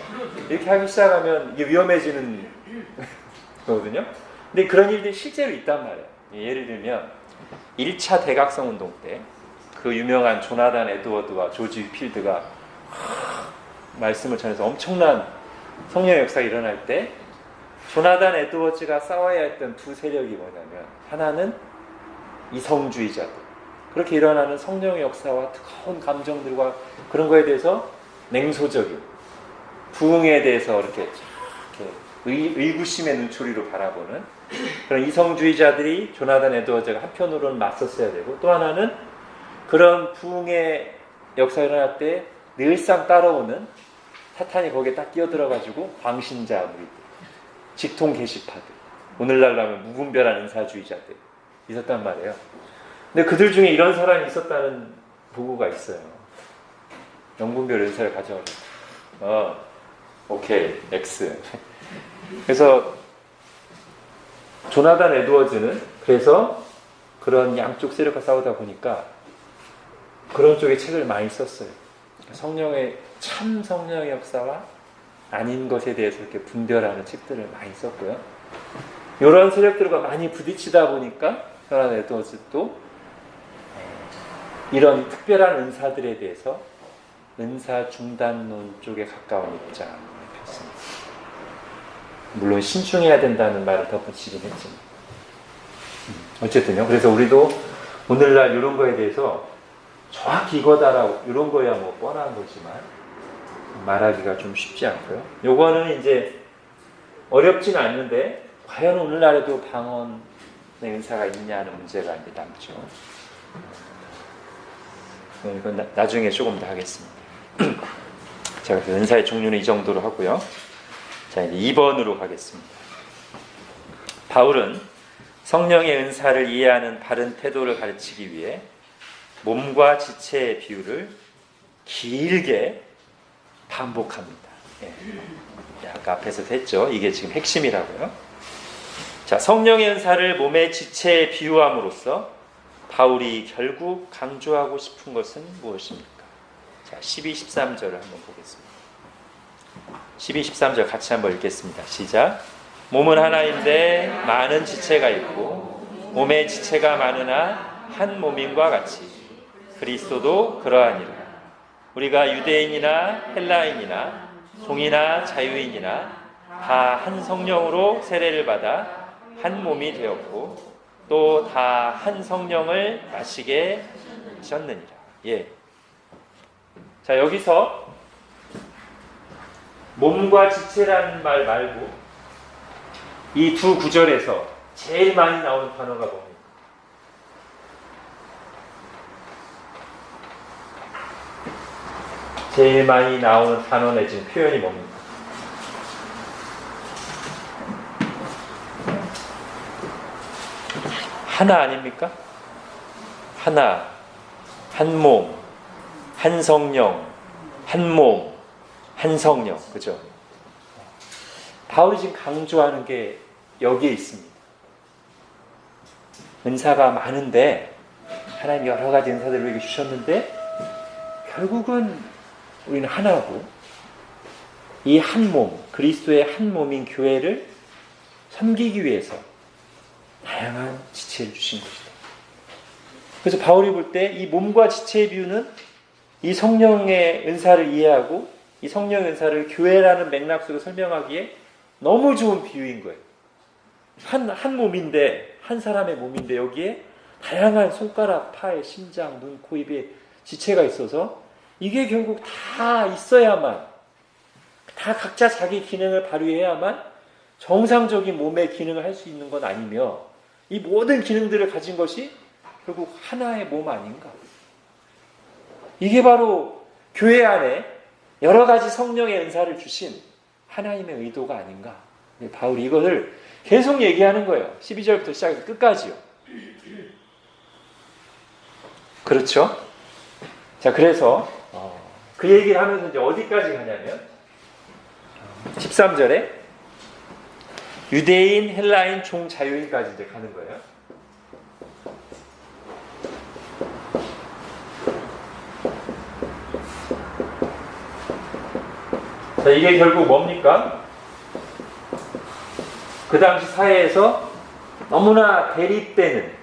이렇게 하기 시작하면 이게 위험해지는 거거든요. 근데 그런 일들이 실제로 있단 말이에요. 예를 들면 1차 대각성 운동 때 그 유명한 조나단 에드워드와 조지 휘필드가 말씀을 전해서 엄청난 성령의 역사가 일어날 때 조나단 에드워즈가 싸워야 했던 두 세력이 뭐냐면, 하나는 이성주의자들, 그렇게 일어나는 성령의 역사와 뜨거운 감정들과 그런 거에 대해서 냉소적인 부흥에 대해서 이렇게 의구심의 눈초리로 바라보는 그런 이성주의자들이 조나단 에드워즈가 한편으로는 맞섰어야 되고, 또 하나는 그런 부흥의 역사가 일어날 때 늘상 따라오는 사탄이 거기에 딱 끼어들어가지고 광신자 무리들, 직통 계시파들, 오늘날로 하면 무분별한 은사주의자들 있었단 말이에요. 근데 그들 중에 이런 사람이 있었다는 보고가 있어요. 영분별 은사를 가져오고. 오케이, X. 그래서 조나단 에드워즈는 그래서 그런 양쪽 세력과 싸우다 보니까 그런 쪽의 책을 많이 썼어요. 성령의 참 성령의 역사와 아닌 것에 대해서 이렇게 분별하는 책들을 많이 썼고요. 이런 세력들과 많이 부딪히다 보니까 조나단 에드워즈도 이런 특별한 은사들에 대해서 은사 중단론 쪽에 가까운 입장을 폈습니다. 물론 신중해야 된다는 말을 덧붙이긴 했지만 어쨌든요. 그래서 우리도 오늘날 이런 거에 대해서 정확히 이거다라고 이런 거야 뭐 뻔한 거지만 말하기가 좀 쉽지 않고요. 요거는 이제 어렵지는 않는데 과연 오늘날에도 방언의 은사가 있냐는 문제가 이제 남죠. 이건 나중에 조금 더 하겠습니다. 자, 그래서 은사의 종류는 이 정도로 하고요. 자, 이제 2번으로 가겠습니다. 바울은 성령의 은사를 이해하는 바른 태도를 가르치기 위해 몸과 지체의 비유를 길게 반복합니다. 예. 아까 앞에서도 했죠. 이게 지금 핵심이라고요. 자, 성령의 은사를 몸의 지체에 비유함으로써 바울이 결국 강조하고 싶은 것은 무엇입니까? 자, 12, 13절을 한번 보겠습니다. 12, 13절 같이 한번 읽겠습니다. 시작. 몸은 하나인데 많은 지체가 있고 몸의 지체가 많으나 한 몸인과 같이 그리스도도 그러하니라. 우리가 유대인이나 헬라인이나 종이나 자유인이나 다 한 성령으로 세례를 받아 한 몸이 되었고 또 다 한 성령을 마시게 하셨느니라. 예. 자, 여기서 몸과 지체라는 말 말고 이 두 구절에서 제일 많이 나오는 단어가 뭡니까? 제일 많이 나오는 단어 내지는 표현이 뭡니까? 하나 아닙니까? 하나, 한 몸, 한 성령, 한 몸, 한 성령, 그죠? 바울이 지금 강조하는 게 여기에 있습니다. 은사가 많은데 하나님 여러 가지 은사들을 우리에게 주셨는데 결국은 우리는 하나고 이 한 몸, 그리스도의 한 몸인 교회를 섬기기 위해서 다양한 지체를 주신 것이다. 그래서 바울이 볼 때 이 몸과 지체의 비유는 이 성령의 은사를 이해하고 이 성령의 은사를 교회라는 맥락 속에 설명하기에 너무 좋은 비유인 거예요. 한 몸인데, 한 사람의 몸인데 여기에 다양한 손가락, 팔, 심장, 눈, 코, 입에 지체가 있어서 이게 결국 다 있어야만, 다 각자 자기 기능을 발휘해야만 정상적인 몸의 기능을 할 수 있는 건 아니며 이 모든 기능들을 가진 것이 결국 하나의 몸 아닌가. 이게 바로 교회 안에 여러 가지 성령의 은사를 주신 하나님의 의도가 아닌가. 바울이 이것을 계속 얘기하는 거예요. 12절부터 시작해서 끝까지요. 그렇죠? 자, 그래서 그 얘기를 하면서 이제 어디까지 가냐면 13절에 유대인, 헬라인, 종, 자유인까지 이제 가는 거예요. 자, 이게 결국 뭡니까? 그 당시 사회에서 너무나 대립되는,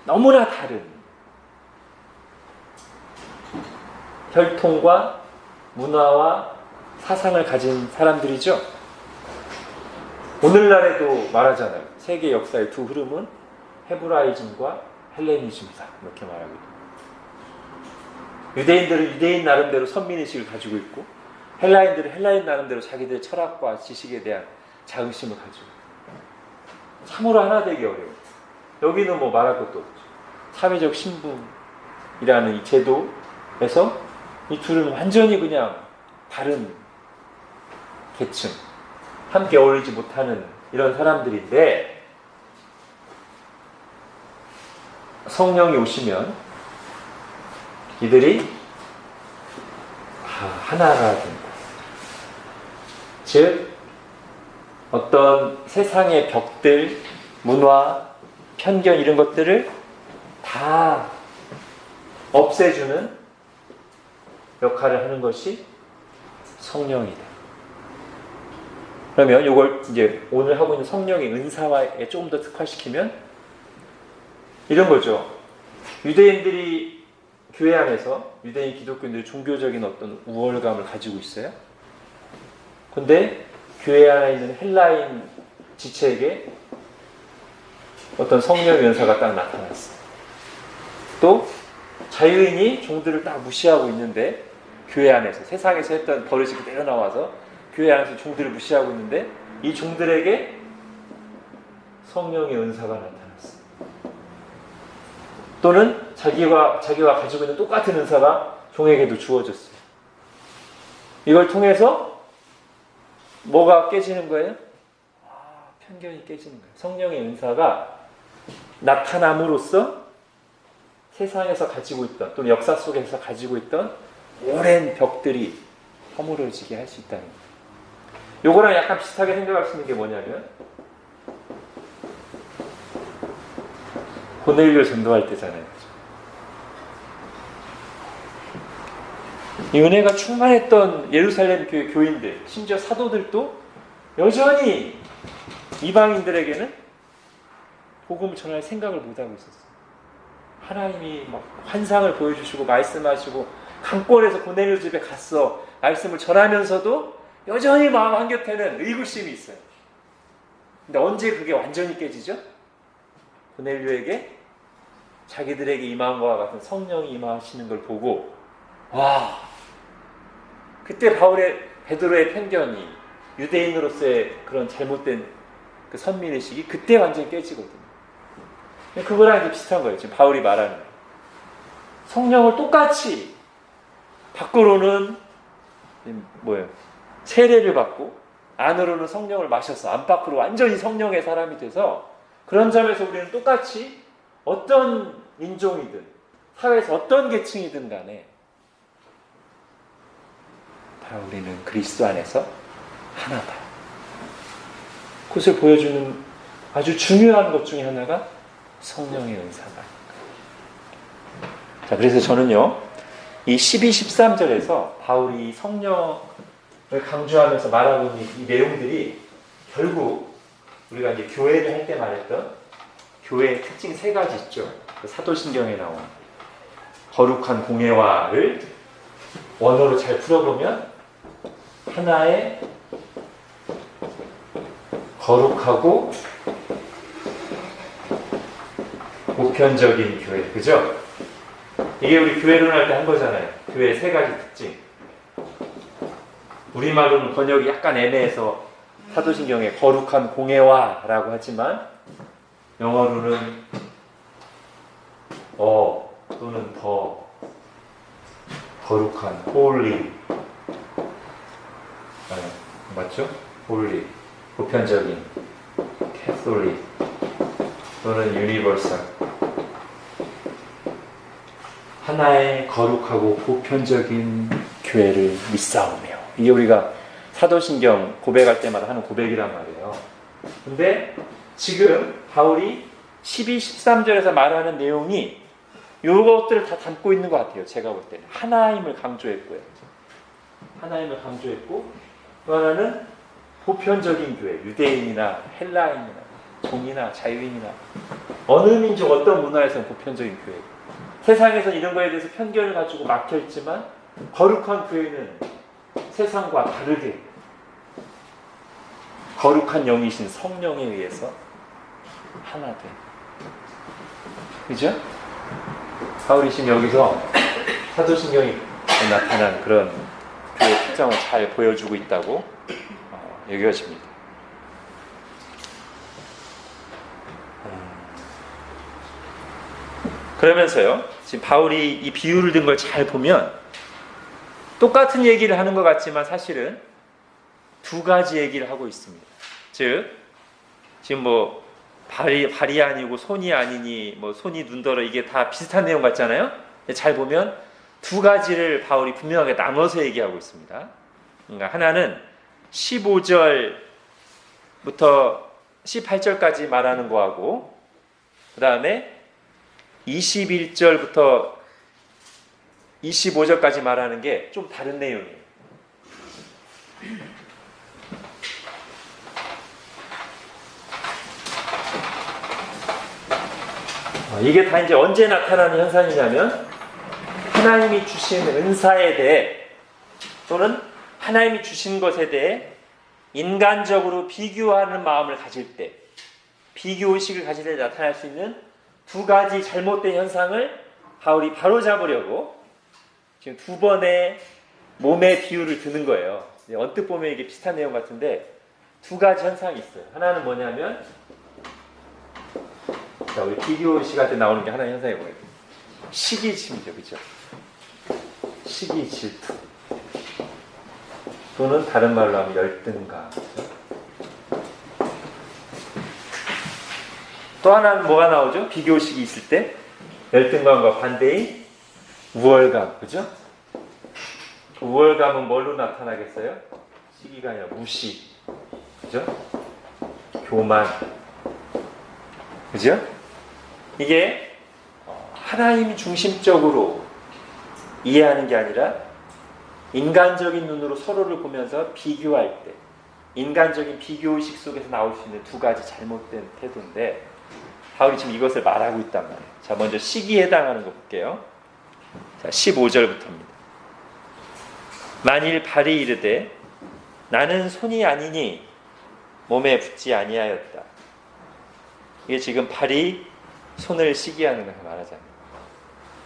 너무나 다른 혈통과 문화와 사상을 가진 사람들이죠. 오늘날에도 말하잖아요. 세계 역사의 두 흐름은 헤브라이즘과 헬레니즘이다. 이렇게 말하고 있습니다. 유대인들은 유대인 나름대로 선민의식을 가지고 있고 헬라인들은 헬라인 나름대로 자기들의 철학과 지식에 대한 자긍심을 가지고 있고 참으로 하나 되기 어려워요. 여기는 뭐 말할 것도 없죠. 사회적 신분이라는 이 제도에서 이 둘은 완전히 그냥 다른 계층, 함께 어울리지 못하는 이런 사람들인데 성령이 오시면 이들이 다 하나가 된다. 즉 어떤 세상의 벽들, 문화, 편견 이런 것들을 다 없애주는 역할을 하는 것이 성령이다. 그러면 이걸 이제 오늘 하고 있는 성령의 은사에 조금 더 특화시키면 이런 거죠. 유대인들이 교회 안에서 유대인 기독교인들이 종교적인 어떤 우월감을 가지고 있어요. 근데 교회 안에 있는 헬라인 지체에게 어떤 성령의 은사가 딱 나타났어요. 또 자유인이 종들을 딱 무시하고 있는데 교회 안에서 세상에서 했던 버릇이 그대로 나와서 교회 안에서 종들을 무시하고 있는데 이 종들에게 성령의 은사가 나타났어요. 또는 자기가 가지고 있는 똑같은 은사가 종에게도 주어졌어요. 이걸 통해서 뭐가 깨지는 거예요? 편견이 깨지는 거예요. 성령의 은사가 나타남으로써 세상에서 가지고 있던 또는 역사 속에서 가지고 있던 오랜 벽들이 허물어지게 할 수 있다는 거예요. 요거랑 약간 비슷하게 생각할 수 있는 게 뭐냐면 고넬료 전도할 때잖아요. 이 은혜가 충만했던 예루살렘 교회 교인들, 심지어 사도들도 여전히 이방인들에게는 복음을 전할 생각을 못하고 있었어요. 하나님이 막 환상을 보여주시고 말씀하시고 강권에서 고넬료 집에 갔어 말씀을 전하면서도 여전히 마음 한켠에는 의구심이 있어요. 근데 언제 그게 완전히 깨지죠? 고넬료에게 자기들에게 임한 것과 같은 성령이 임하시는 걸 보고 와 그때 베드로의 편견이 유대인으로서의 그런 잘못된 그 선민의식이 그때 완전히 깨지거든요. 그거랑 이제 비슷한 거예요. 지금 바울이 말하는 거예요. 성령을 똑같이 밖으로는 뭐예요? 세례를 받고 안으로는 성령을 마셔서 안팎으로 완전히 성령의 사람이 돼서 그런 점에서 우리는 똑같이 어떤 인종이든 사회에서 어떤 계층이든 간에 다 우리는 그리스도 안에서 하나다. 그것을 보여주는 아주 중요한 것 중에 하나가 성령의 은사다. 자, 그래서 저는요, 이 12, 13절에서 바울이 성령을 강조하면서 말하고 있는 이 내용들이 결국 우리가 이제 교회를 할 때 말했던 교회의 특징 세 가지 있죠. 사도신경에 나온 거룩한 공예화를 원어로 잘 풀어보면 하나의 거룩하고 보편적인 교회, 그죠? 이게 우리 교회론 할 때 한 거잖아요. 교회의 세 가지 특징. 우리말로는 번역이 약간 애매해서 사도신경에 거룩한 공예화라고 하지만 영어로는 또는 더 거룩한 holy 맞죠? holy 보편적인 catholic 또는 universal 하나의 거룩하고 보편적인 교회를 믿사오며 이게 우리가 사도신경 고백할 때마다 하는 고백이란 말이에요. 근데 지금 바울이 12, 13절에서 말하는 내용이 이것들을 다 담고 있는 것 같아요. 제가 볼 때는 하나임을 강조했고요. 하나임을 강조했고 또 하나는 보편적인 교회, 유대인이나 헬라인이나 종이나 자유인이나 어느 민족 어떤 문화에서는 보편적인 교회. 세상에서는 이런 거에 대해서 편견을 가지고 막혀있지만 거룩한 교회는 세상과 다르게 거룩한 영이신 성령에 의해서 하나 돼. 그죠? 바울이 지금 여기서 사도신경이 나타난 그런 교회 특성을 잘 보여주고 있다고 여겨집니다. 그러면서요, 지금 바울이 이 비유를 든 걸 잘 보면 똑같은 얘기를 하는 것 같지만 사실은 두 가지 얘기를 하고 있습니다. 즉, 지금 발이 아니고 손이 아니니 뭐 손이 눈더러 이게 다 비슷한 내용 같잖아요. 잘 보면 두 가지를 바울이 분명하게 나눠서 얘기하고 있습니다. 그러니까 하나는 15절부터 18절까지 말하는 거하고 그 다음에 21절부터 25절까지 말하는 게 좀 다른 내용이에요. 이게 다 이제 언제 나타나는 현상이냐면 하나님이 주신 은사에 대해 또는 하나님이 주신 것에 대해 인간적으로 비교하는 마음을 가질 때, 비교의식을 가질 때 나타날 수 있는 두 가지 잘못된 현상을 바울이 바로잡으려고 지금 두 번의 몸의 비유를 드는 거예요. 언뜻 보면 이게 비슷한 내용 같은데 두 가지 현상이 있어요. 하나는 뭐냐면 자, 우리 비교의식한테 나오는 게 하나의 현상이 뭐예요? 시기심이죠. 그죠? 시기 질투 또는 다른 말로 하면 열등감. 그렇죠? 또 하나는 뭐가 나오죠? 비교의식이 있을 때 열등감과 반대인 우월감. 그죠? 그 우월감은 뭘로 나타나겠어요? 시기가 아니라 무시. 그죠? 교만. 그죠? 이게 하나님 중심적으로 이해하는 게 아니라 인간적인 눈으로 서로를 보면서 비교할 때 인간적인 비교의식 속에서 나올 수 있는 두 가지 잘못된 태도인데 바울이 지금 이것을 말하고 있단 말이에요. 자, 먼저 시기에 해당하는 거 볼게요. 자, 15절부터입니다. 만일 발이 이르되 나는 손이 아니니 몸에 붙지 아니하였다. 이게 지금 발이 손을 시기하는 걸 말하잖아요.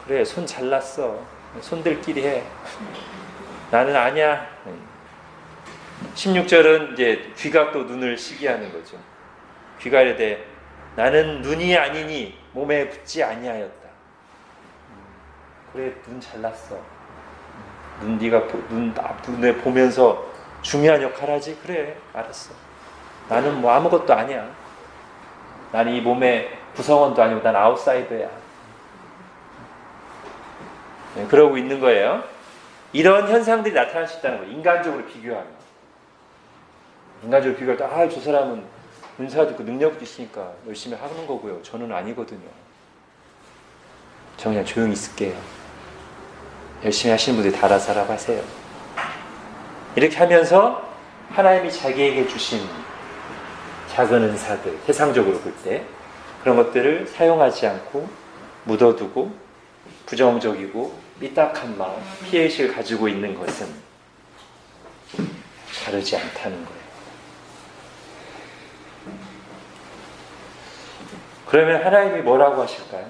그래, 손 잘났어. 손들끼리 해. 나는 아니야. 16절은 이제 귀가 또 눈을 시기하는 거죠. 귀가 이르되 나는 눈이 아니니 몸에 붙지 아니하였다. 그래, 눈 잘났어. 네가 눈에 보면서 중요한 역할 하지? 그래, 알았어. 나는 뭐 아무것도 아니야. 나는 이 몸의 구성원도 아니고 난 아웃사이더야. 네, 그러고 있는 거예요. 이런 현상들이 나타날 수 있다는 거예요. 인간적으로 비교하면. 인간적으로 비교할 때 저 사람은 은사도 있고 능력도 있으니까 열심히 하는 거고요. 저는 아니거든요. 저 그냥 조용히 있을게요. 열심히 하시는 분들이 다 알아서 하세요. 이렇게 하면서 하나님이 자기에게 주신 작은 은사들, 세상적으로 볼 때 그런 것들을 사용하지 않고 묻어두고 부정적이고 삐딱한 마음, 피해의식을 가지고 있는 것은 다르지 않다는 거예요. 그러면 하나님이 뭐라고 하실까요?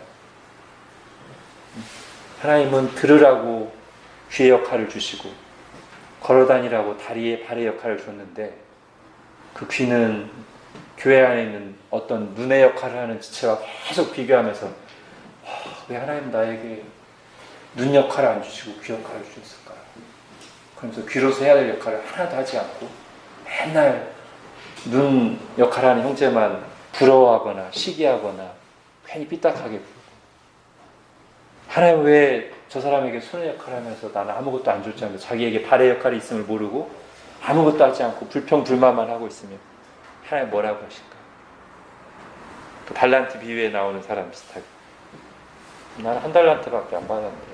하나님은 들으라고 귀의 역할을 주시고 걸어다니라고 다리에 발의 역할을 줬는데 그 귀는 교회 안에 있는 어떤 눈의 역할을 하는 지체와 계속 비교하면서 왜 하나님 나에게 눈 역할을 안 주시고 귀 역할을 주셨을까? 그러면서 귀로서 해야 될 역할을 하나도 하지 않고 맨날 눈 역할하는 형제만 부러워하거나 시기하거나 괜히 삐딱하게 부르고 하나님 왜 저 사람에게 손의 역할을 하면서 나는 아무것도 안 줬지 않고 자기에게 발의 역할이 있음을 모르고 아무것도 하지 않고 불평불만만 하고 있으면 하나님 뭐라고 하실까? 그 달란트 비유에 나오는 사람 비슷하게 나는 1달란트밖에 안 받았는데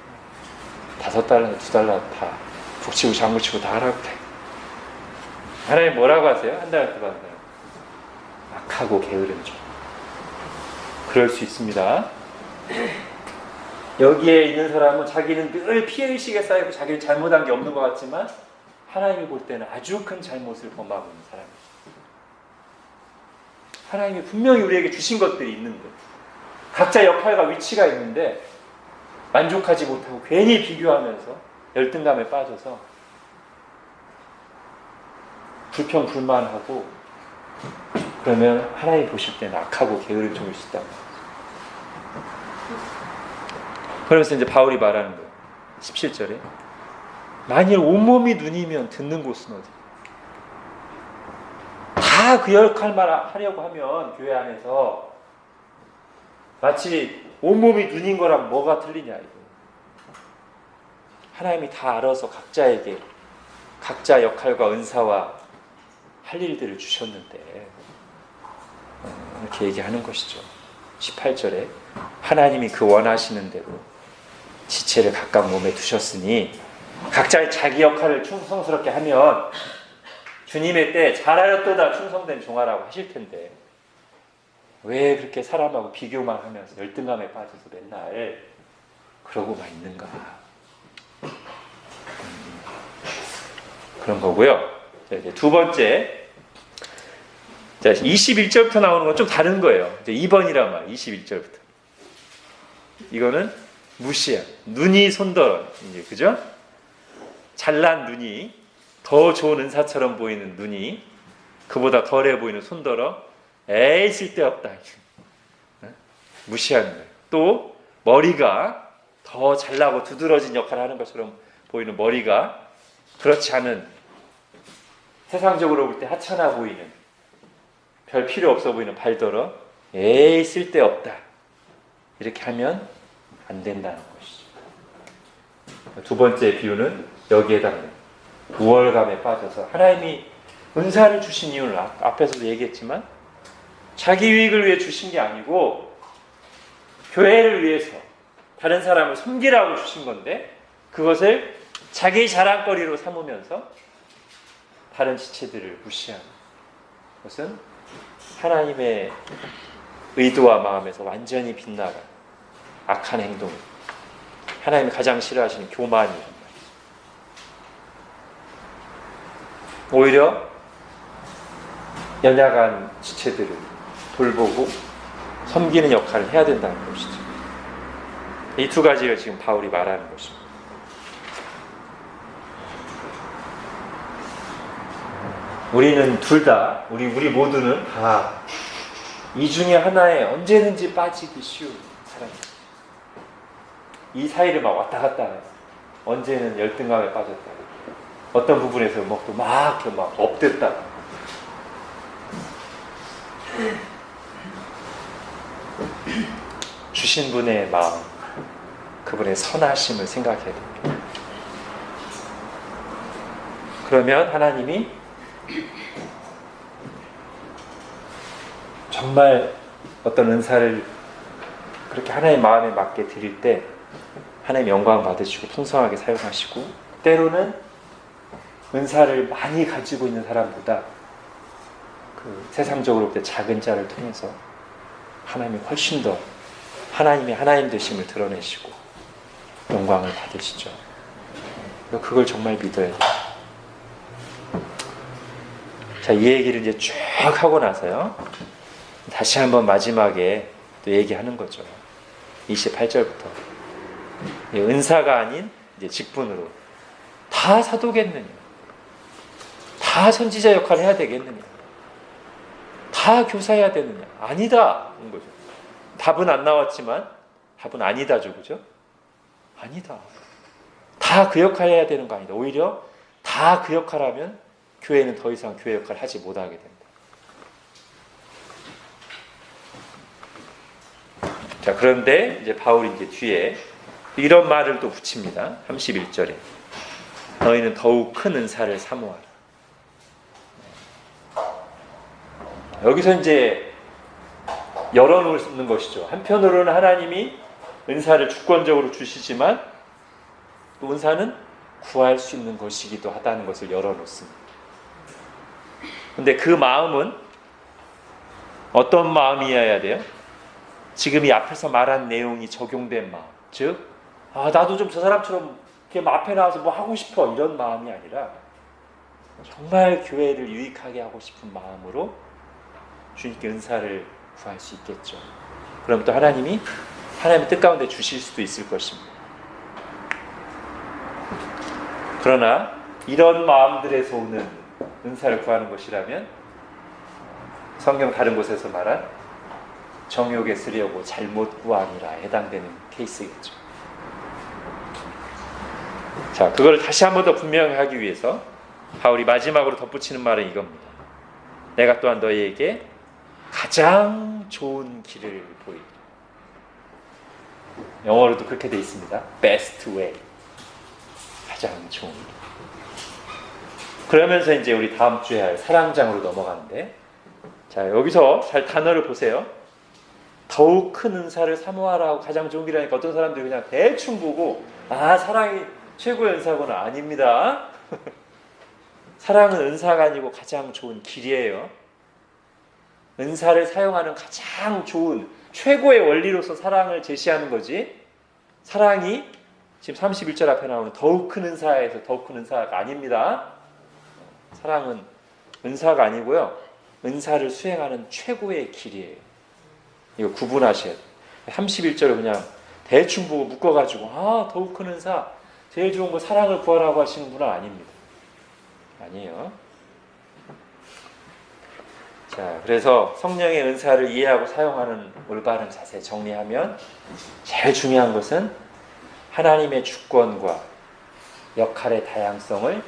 5달란트, 2달란트 다 북치고 장구치고 다 하라고 그래. 하나님 뭐라고 하세요? 1달란트 받은 사람 악하고 게으른 종. 그럴 수 있습니다. 여기에 있는 사람은 자기는 늘 피해의식에 쌓이고 자기는 잘못한 게 없는 것 같지만 하나님이 볼 때는 아주 큰 잘못을 범하고 있는 사람이에요. 하나님이 분명히 우리에게 주신 것들이 있는데 각자 역할과 위치가 있는데 만족하지 못하고 괜히 비교하면서 열등감에 빠져서 불평불만하고 그러면 하나님 보실 때는 악하고 게으른 종일 수 있다고. 그러면서 이제 바울이 말하는 거예요. 17절에 만일 온몸이 눈이면 듣는 곳은 어디? 다 다 그 역할만 하려고 하면 교회 안에서 마치 온몸이 눈인 거랑 뭐가 틀리냐 이거. 하나님이 다 알아서 각자에게 각자 역할과 은사와 할 일들을 주셨는데 이렇게 얘기하는 것이죠. 18절에 하나님이 그 원하시는 대로 지체를 각각 몸에 두셨으니 각자의 자기 역할을 충성스럽게 하면 주님의 때 잘하였도다 충성된 종아라고 하실 텐데 왜 그렇게 사람하고 비교만 하면서 열등감에 빠져서 맨날 그러고만 있는가. 그런 거고요. 두 번째, 21절부터 나오는 건 좀 다른 거예요. 2번이란 말, 21절부터. 이거는 무시한, 눈이 손더러, 이제 그죠? 잘난 눈이, 더 좋은 은사처럼 보이는 눈이, 그보다 덜해 보이는 손더러, 에이 쓸데없다. 무시하는 거예요. 또 머리가 더 잘나고 두드러진 역할을 하는 것처럼 보이는 머리가 그렇지 않은 세상적으로 볼 때 하찮아 보이는 별 필요 없어 보이는 발더러 에이 쓸데없다 이렇게 하면 안 된다는 것이죠. 두 번째 비유는 여기에 해당돼요. 우월감에 빠져서 하나님이 은사를 주신 이유는 앞에서도 얘기했지만 자기 유익을 위해 주신 게 아니고 교회를 위해서 다른 사람을 섬기라고 주신 건데 그것을 자기 자랑거리로 삼으면서 다른 지체들을 무시하는 것은 하나님의 의도와 마음에서 완전히 빗나간 악한 행동입니다. 하나님이 가장 싫어하시는 교만이란 말이죠. 오히려 연약한 지체들을 돌보고 섬기는 역할을 해야 된다는 것이죠. 이 두 가지를 지금 바울이 말하는 것입니다. 우리는 둘 다, 우리 모두는 다 이 중에 하나에 언제든지 빠지기 쉬운 사람입니다. 이 사이를 막 왔다 갔다 해서 언제는 열등감에 빠졌다. 어떤 부분에서 막 업됐다. 주신 분의 마음, 그분의 선하심을 생각해야 됩니다. 그러면 하나님이 정말 어떤 은사를 그렇게 하나님의 마음에 맞게 드릴 때 하나님 영광 받으시고 풍성하게 사용하시고 때로는 은사를 많이 가지고 있는 사람보다 그 세상적으로 볼 때 작은 자를 통해서 하나님이 훨씬 더 하나님의 하나님 되심을 드러내시고 영광을 받으시죠. 그걸 정말 믿어야 돼요. 자, 이 얘기를 이제 쭉 하고 나서요. 다시 한번 마지막에 또 얘기하는 거죠. 28절부터. 은사가 아닌 이제 직분으로 다 사도겠느냐? 다 선지자 역할을 해야 되겠느냐? 다 교사해야 되느냐? 아니다. 인 거죠. 답은 안 나왔지만 답은 아니다죠. 그죠? 아니다. 다 그 역할 해야 되는 거 아니다. 오히려 다 그 역할 하면 교회는 더 이상 교회 역할을 하지 못하게 된다. 자, 그런데 이제 바울이 이제 뒤에 이런 말을 또 붙입니다. 31절에. 너희는 더욱 큰 은사를 사모하라. 여기서 이제 열어놓는 것이죠. 한편으로는 하나님이 은사를 주권적으로 주시지만 또 은사는 구할 수 있는 것이기도 하다는 것을 열어놓습니다. 근데 그 마음은 어떤 마음이어야 돼요? 지금 이 앞에서 말한 내용이 적용된 마음. 즉, 나도 좀 저 사람처럼 이렇게 앞에 나와서 뭐 하고 싶어. 이런 마음이 아니라 정말 교회를 유익하게 하고 싶은 마음으로 주님께 은사를 구할 수 있겠죠. 그럼 또 하나님의 뜻 가운데 주실 수도 있을 것입니다. 그러나 이런 마음들에서 오는 은사를 구하는 것이라면 성경 다른 곳에서 말한 정욕에 쓰려고 잘못 구함이라 해당되는 케이스겠죠. 자, 그걸 다시 한 번 더 분명히 하기 위해서 바울이 마지막으로 덧붙이는 말은 이겁니다. 내가 또한 너희에게 가장 좋은 길을 보이리라. 영어로도 그렇게 되어 있습니다. Best way. 가장 좋은 길. 그러면서 이제 우리 다음 주에 할 사랑장으로 넘어가는데, 자, 여기서 잘 단어를 보세요. 더욱 큰 은사를 사모하라고 가장 좋은 길이라니까 어떤 사람들이 그냥 대충 보고, 아, 사랑이 최고의 은사구나. 아닙니다. 사랑은 은사가 아니고 가장 좋은 길이에요. 은사를 사용하는 가장 좋은 최고의 원리로서 사랑을 제시하는 거지, 사랑이 지금 31절 앞에 나오는 더욱 큰 은사에서 더욱 큰 은사가 아닙니다. 사랑은 은사가 아니고요, 은사를 수행하는 최고의 길이에요. 이거 구분하셔야 돼요. 31절을 그냥 대충 보고 묶어가지고, 아, 더욱 큰 은사, 제일 좋은 거 사랑을 구하라고 하시는 분은 아닙니다. 아니에요. 자, 그래서 성령의 은사를 이해하고 사용하는 올바른 자세 정리하면, 제일 중요한 것은 하나님의 주권과 역할의 다양성을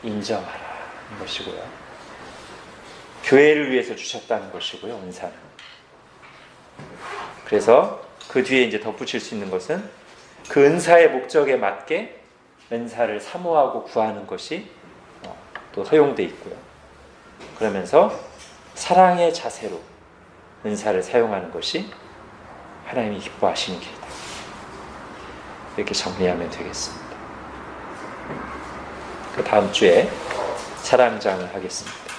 인정하라는 것이고요, 교회를 위해서 주셨다는 것이고요, 은사는. 그래서 그 뒤에 이제 덧붙일 수 있는 것은 그 은사의 목적에 맞게 은사를 사모하고 구하는 것이 또 허용되어 있고요. 그러면서 사랑의 자세로 은사를 사용하는 것이 하나님이 기뻐하시는 길이다. 이렇게 정리하면 되겠습니다. 그 다음 주에 사랑장을 하겠습니다.